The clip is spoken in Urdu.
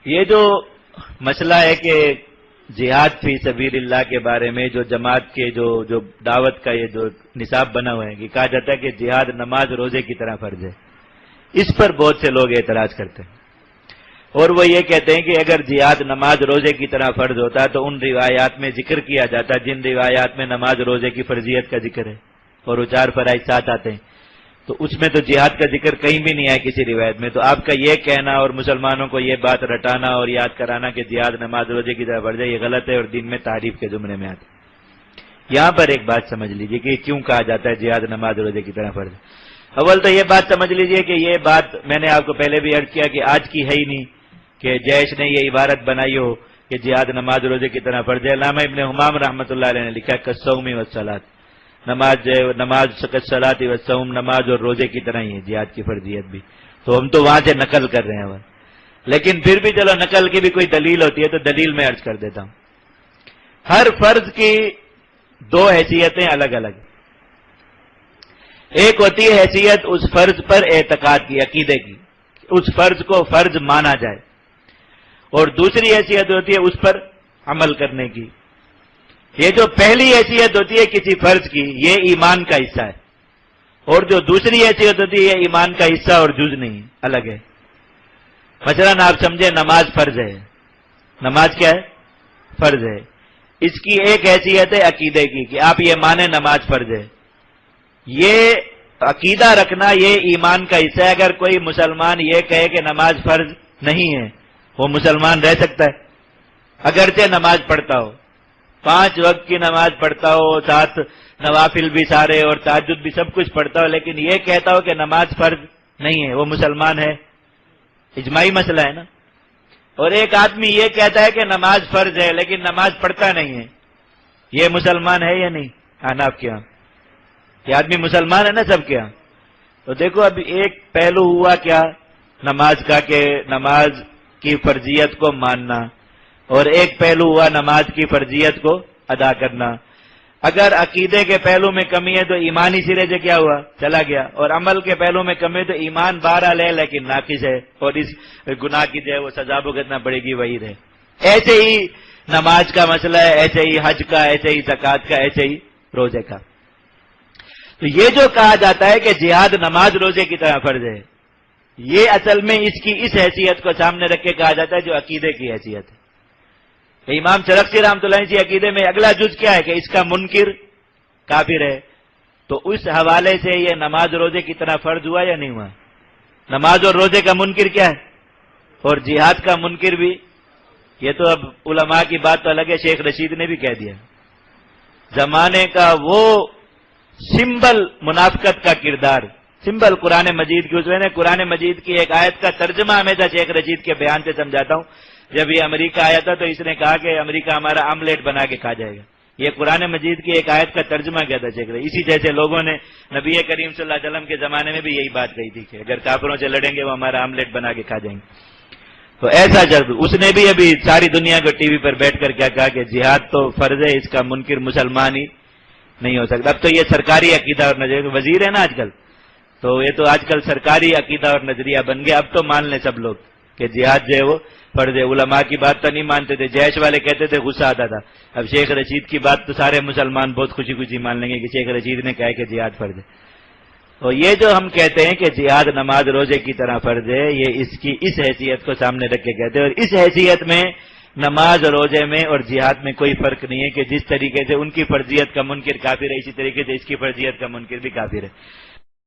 یہ جو مسئلہ ہے کہ جہاد فی سبیل اللہ کے بارے میں جو جماعت کے جو دعوت کا یہ جو نصاب بنا ہوا ہے کہ کہا جاتا ہے کہ جہاد نماز روزے کی طرح فرض ہے، اس پر بہت سے لوگ اعتراض کرتے ہیں، اور وہ یہ کہتے ہیں کہ اگر جہاد نماز روزے کی طرح فرض ہوتا تو ان روایات میں ذکر کیا جاتا جن روایات میں نماز روزے کی فرضیت کا ذکر ہے، اور وہ 4 فرائض ساتھ آتے ہیں، تو اس میں تو جہاد کا ذکر کہیں بھی نہیں ہے کسی روایت میں۔ تو آپ کا یہ کہنا اور مسلمانوں کو یہ بات رٹانا اور یاد کرانا کہ جہاد نماز روزے کی طرح فرض ہے، یہ غلط ہے اور دین میں تعریف کے زمرے میں آتا ہے۔ یہاں پر ایک بات سمجھ لیجئے کہ کیوں کہا جاتا ہے جہاد نماز روزے کی طرح فرض ہے۔ اول تو یہ بات سمجھ لیجئے کہ یہ بات میں نے آپ کو پہلے بھی عرض کیا کہ آج کی ہے ہی نہیں کہ جیش نے یہ عبارت بنائی ہو کہ جہاد نماز روزے کی طرح فرض ہے۔ علامہ ابن حمام رحمۃ اللہ علیہ نے لکھا کالصوم والصلاۃ، نماز کالصلاۃ والصوم، نماز اور روزے کی طرح ہی ہے جہاد کی فرضیت بھی۔ تو ہم تو وہاں سے نقل کر رہے ہیں، لیکن پھر بھی چلو نقل کی بھی کوئی دلیل ہوتی ہے تو دلیل میں عرض کر دیتا ہوں۔ ہر فرض کی 2 حیثیتیں الگ الگ، ایک ہوتی ہے حیثیت اس فرض پر اعتقاد کی، عقیدے کی، اس فرض کو فرض مانا جائے، اور دوسری حیثیت ہوتی ہے اس پر عمل کرنے کی۔ یہ جو پہلی حیثیت ہوتی ہے کسی فرض کی یہ ایمان کا حصہ ہے، اور جو دوسری حیثیت ہوتی ہے یہ ایمان کا حصہ اور جز نہیں، الگ ہے۔ مثلا آپ سمجھے نماز فرض ہے، نماز کیا ہے؟ فرض ہے۔ اس کی ایک حیثیت ہے عقیدے کی کہ آپ یہ مانیں نماز فرض ہے، یہ عقیدہ رکھنا یہ ایمان کا حصہ ہے۔ اگر کوئی مسلمان یہ کہے کہ نماز فرض نہیں ہے، وہ مسلمان رہ سکتا ہے؟ اگرچہ نماز پڑھتا ہو، 5 وقت کی نماز پڑھتا ہو، 7 نوافل بھی سارے اور تہجد بھی سب کچھ پڑھتا ہو، لیکن یہ کہتا ہو کہ نماز فرض نہیں ہے، وہ مسلمان ہے؟ اجماعی مسئلہ ہے نا۔ اور ایک آدمی یہ کہتا ہے کہ نماز فرض ہے لیکن نماز پڑھتا نہیں ہے، یہ مسلمان ہے یا نہیں؟ آپ کے ہاں یہ آدمی مسلمان ہے نا سب کے ہاں۔ تو دیکھو اب ایک پہلو ہوا کیا نماز کا کہ نماز کی فرضیت کو ماننا، اور ایک پہلو ہوا نماز کی فرضیت کو ادا کرنا۔ اگر عقیدے کے پہلو میں کمی ہے تو ایمانی سرے سے کیا ہوا؟ چلا گیا، اور عمل کے پہلو میں کمی ہے تو ایمان بہرحال ہے لیکن ناقص ہے، اور اس گناہ کی جو ہے وہ سزا بھگتنا پڑے گی، وعید ہے۔ ایسے ہی نماز کا مسئلہ ہے، ایسے ہی حج کا، ایسے ہی زکوٰۃ کا، ایسے ہی روزے کا۔ تو یہ جو کہا جاتا ہے کہ جہاد نماز روزے کی طرح فرض ہے، یہ اصل میں اس کی اس حیثیت کو سامنے رکھ کے کہا جاتا ہے جو عقیدے کی حیثیت ہے۔ امام چرخسی رحمۃ اللہ علیہ عقیدے میں اگلا جز کیا ہے کہ اس کا منکر کافر ہے، تو اس حوالے سے یہ نماز روزے کی طرح فرض ہوا یا نہیں ہوا؟ نماز اور روزے کا منکر کیا ہے، اور جہاد کا منکر بھی۔ یہ تو اب علماء کی بات تو الگ ہے، شیخ رشید نے بھی کہہ دیا، زمانے کا وہ سمبل منافقت کا کردار، سمبل قرآن مجید کی، اس میں نے قرآن مجید کی ایک آیت کا ترجمہ ہمیشہ شیخ رشید کے بیان سے سمجھاتا ہوں۔ جب یہ امریکہ آیا تھا تو اس نے کہا کہ امریکہ ہمارا آملیٹ بنا کے کھا جائے گا، یہ قرآن مجید کی ایک آیت کا ترجمہ کیا تھا شیخ رشید۔ اسی جیسے لوگوں نے نبی کریم صلی اللہ علیہ وسلم کے زمانے میں بھی یہی بات کہی تھی کہ اگر کافروں سے لڑیں گے وہ ہمارا آملیٹ بنا کے کھا جائیں گے۔ تو ایسا جب اس نے بھی ابھی ساری دنیا کو ٹی وی پر بیٹھ کر کیا کہا کہ جہاد تو فرض ہے، اس کا منکر مسلمان ہی نہیں ہو سکتا۔ اب تو یہ سرکاری عقیدہ اور نظریہ، وزیر ہے نا آج کل، تو یہ تو آج کل سرکاری عقیدہ اور نظریہ بن گیا، اب تو مان لیں سب لوگ کہ جہاد جو ہے وہ فرض ہے۔ علماء کی بات تو نہیں مانتے تھے، جیش والے کہتے تھے، غصہ آتا تھا۔ اب شیخ رشید کی بات تو سارے مسلمان بہت خوشی خوشی مان لیں گے کہ شیخ رشید نے کہا کہ جہاد فرض ہے۔ اور یہ جو ہم کہتے ہیں کہ جہاد نماز روزے کی طرح فرض ہے، یہ اس کی اس حیثیت کو سامنے رکھ کے کہتے ہیں، اور اس حیثیت میں نماز روزے میں اور جہاد میں کوئی فرق نہیں ہے کہ جس طریقے سے ان کی فرضیت کا منکر کافر ہے اسی طریقے سے اس کی فرضیت کا منکر بھی کافر ہے۔